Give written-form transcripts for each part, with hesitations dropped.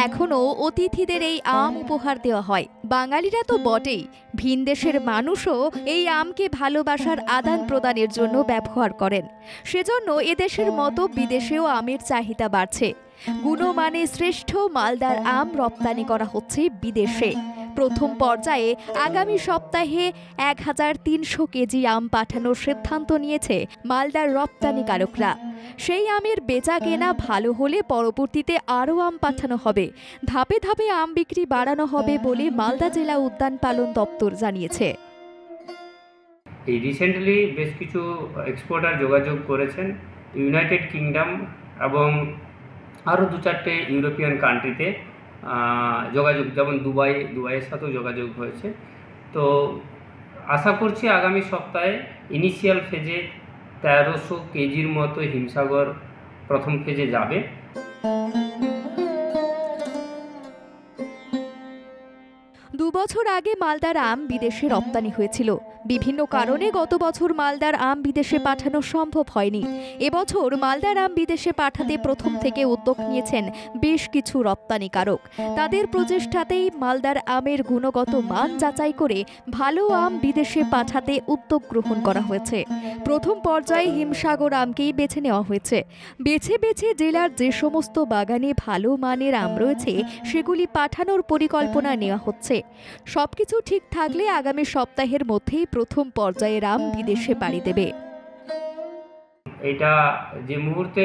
এখনো অতিথিদের এই আম উপহার দেওয়া হয়। বাঙালিরা তো বটেই, ভিনদেশের মানুষও এই আমকে ভালোবাসার আদান প্রদানের জন্য ব্যবহার করেন। সেজন্য এদেশের মতো বিদেশেও আমের চাহিদা বাড়ছে। গুণমানে শ্রেষ্ঠ মালদার আম রপ্তানি করা হচ্ছে বিদেশে। প্রথম পর্যায়ে আগামী সপ্তাহে ১৩০০ কেজি আম পাঠানোর সিদ্ধান্ত নিয়েছে মালদার রপ্তানিকারকরা। সেই আমের বেচা কেনা ভালো হলে পরবর্তীতে আরও আম পাঠানো হবে। ধাপে ধাপে আম বিক্রি বাড়ানো হবে বলে মালদা জেলা উদ্যান পালন দপ্তর জানিয়েছে। এই রিসেন্টলি বেশ কিছু এক্সপোর্টার যোগাযোগ করেছেন ইউনাইটেড কিংডম এবং আরও ২-৪টে ইউরোপিয়ান কান্ট্রিতে যোগাযোগ, যেমন দুবাইয়ের সাথেও যোগাযোগ হয়েছে। তো আশা করছি আগামী সপ্তাহে ইনিশিয়াল ফেজে ১৩০০ কেজির মতো হিমসাগর প্রথম ফেজে যাবে। দুবছর আগে মালদার আম বিদেশে রপ্তানি হয়েছিল। বিভিন্ন কারণে গত বছর মালদার আম বিদেশে পাঠানো সম্ভব হয়নি। এবছর মালদার আম বিদেশে পাঠাতে প্রথম থেকে উদ্যোগ নিয়েছেন বেশ কিছু রপ্তানিকারক। তাদের প্রচেষ্টাতেই মালদার আমের গুণগত মান যাচাই করে ভালো আম বিদেশে পাঠাতে উদ্যোগ গ্রহণ করা হয়েছে। প্রথম পর্যায়ে হিমসাগর আমকেই বেছে নেওয়া হয়েছে। বেছে বেছে জেলার যে সমস্ত বাগানে ভালো মানের আম রয়েছে সেগুলি পাঠানোর পরিকল্পনা নেওয়া হচ্ছে। সবকিছু ঠিক থাকলে আগামী সপ্তাহের মধ্যেই প্রথম পর্যায়ের আম বিদেশে পাড়ি দেবে। এটা যে মুহূর্তে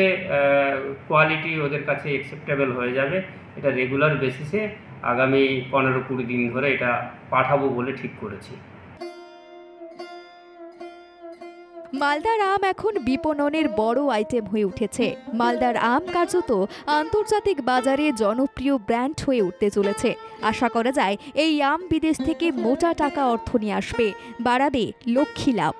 কোয়ালিটি ওদের কাছে অ্যাকসেপ্টেবল হয়ে যাবে, এটা রেগুলার বেসিসে আগামী ১৫-২০ দিন ধরে এটা পাঠাবো বলে ঠিক করেছি। মালদার আম এখন বিপণনের বড় আইটেম হয়ে উঠেছে। মালদার আম কার্যত আন্তর্জাতিক বাজারে জনপ্রিয় ব্র্যান্ড হয়ে উঠতে চলেছে। আশা করা যায় এই আম বিদেশ থেকে মোটা টাকা অর্থ নিয়ে আসবে, বাড়াবে লক্ষ্মী লাভ।